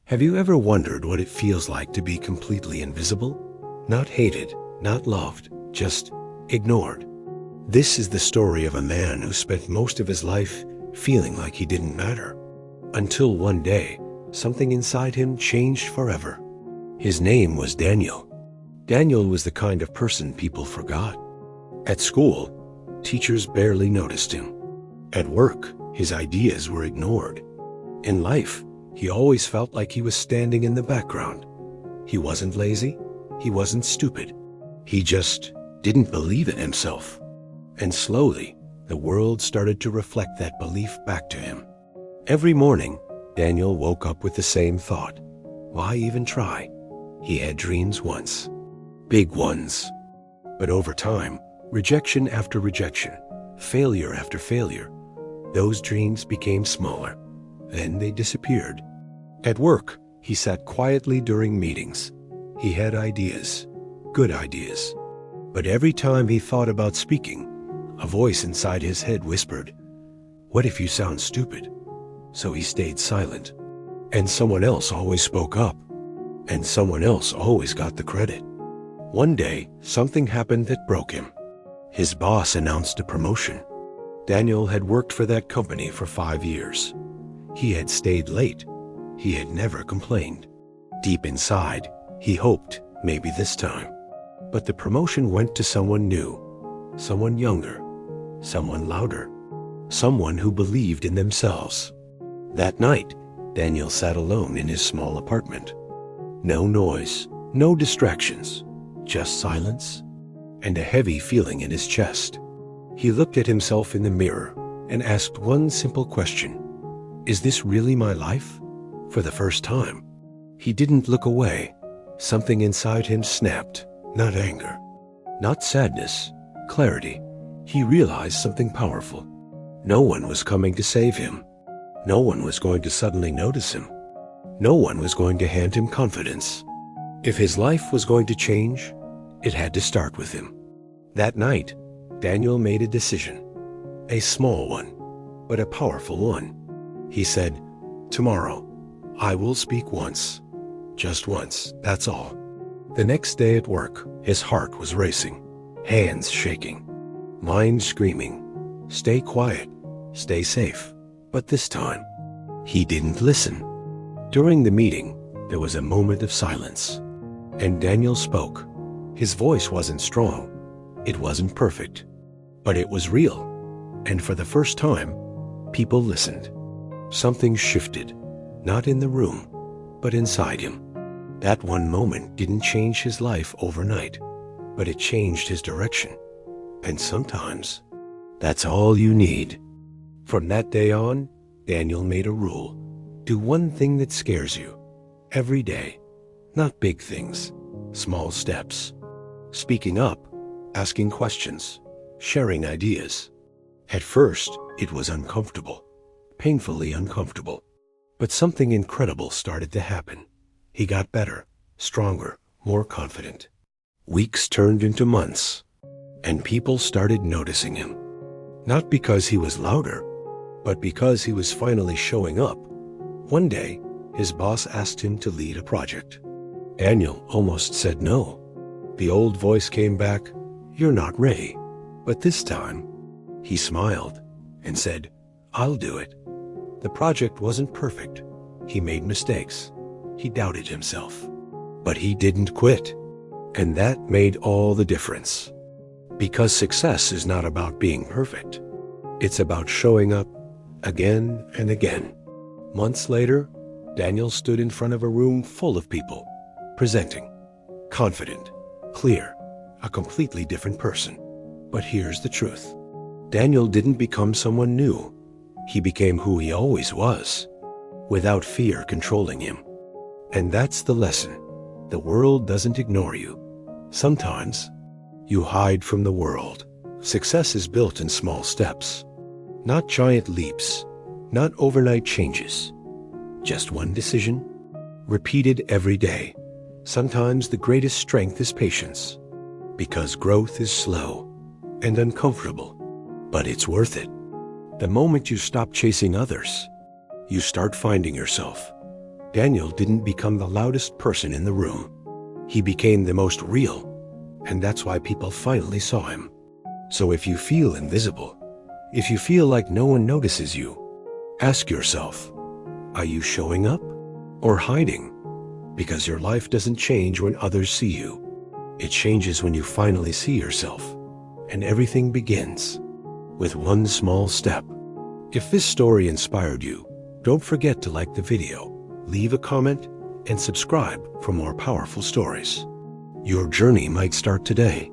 Have you ever wondered what it feels like to be completely invisible? Not hated, not loved, just ignored. This is the story of a man who spent most of his life feeling like he didn't matter. Until one day, something inside him changed forever. His name was Daniel. Daniel was the kind of person people forgot. At school, teachers barely noticed him. At work, his ideas were ignored. In life, he always felt like he was standing in the background. He wasn't lazy. He wasn't stupid. He just didn't believe in himself. And slowly, the world started to reflect that belief back to him. Every morning, Daniel woke up with the same thought. Why even try? He had dreams once. Big ones. But over time, rejection after rejection, failure after failure, those dreams became smaller. Then they disappeared. At work, he sat quietly during meetings. He had ideas, good ideas. But every time he thought about speaking, a voice inside his head whispered, "What if you sound stupid?" So he stayed silent. And someone else always spoke up. And someone else always got the credit. One day, something happened that broke him. His boss announced a promotion. Daniel had worked for that company for 5 years. He had stayed late. He had never complained. Deep inside, he hoped maybe this time. But the promotion went to someone new, someone younger, someone louder, someone who believed in themselves. That night, Daniel sat alone in his small apartment. No noise, no distractions, just silence and a heavy feeling in his chest. He looked at himself in the mirror and asked one simple question. Is this really my life? For the first time, he didn't look away. Something inside him snapped, not anger, not sadness, clarity. He realized something powerful. No one was coming to save him. No one was going to suddenly notice him. No one was going to hand him confidence. If his life was going to change, it had to start with him. That night, Daniel made a decision. A small one, but a powerful one. He said, "Tomorrow, I will speak once. Just once, that's all." The next day at work, his heart was racing, hands shaking, mind screaming, "Stay quiet, stay safe." But this time, he didn't listen. During the meeting, there was a moment of silence, and Daniel spoke. His voice wasn't strong. It wasn't perfect, but it was real. And for the first time, people listened. Something shifted, not in the room, but inside him. That one moment didn't change his life overnight, but it changed his direction. And sometimes, that's all you need. From that day on, Daniel made a rule. Do one thing that scares you. Every day. Not big things, small steps. Speaking up, asking questions, sharing ideas. At first, it was uncomfortable, painfully uncomfortable. But something incredible started to happen. He got better, stronger, more confident. Weeks turned into months, and people started noticing him. Not because he was louder, but because he was finally showing up. One day, his boss asked him to lead a project. Daniel almost said no. The old voice came back, "You're not ready." But this time, he smiled and said, "I'll do it." The project wasn't perfect. He made mistakes. He doubted himself. But he didn't quit. And that made all the difference. Because success is not about being perfect. It's about showing up again and again. Months later, Daniel stood in front of a room full of people, presenting, confident, clear, a completely different person. But here's the truth. Daniel didn't become someone new. He became who he always was, without fear controlling him. And that's the lesson. The world doesn't ignore you. Sometimes, you hide from the world. Success is built in small steps. Not giant leaps, not overnight changes. Just one decision, repeated every day. Sometimes the greatest strength is patience, because growth is slow and uncomfortable, but it's worth it. The moment you stop chasing others, you start finding yourself. Daniel didn't become the loudest person in the room. He became the most real, and that's why people finally saw him. So if you feel invisible, if you feel like no one notices you, ask yourself, are you showing up or hiding? Because your life doesn't change when others see you. It changes when you finally see yourself, and everything begins with one small step. If this story inspired you, don't forget to like the video, leave a comment, and subscribe for more powerful stories. Your journey might start today.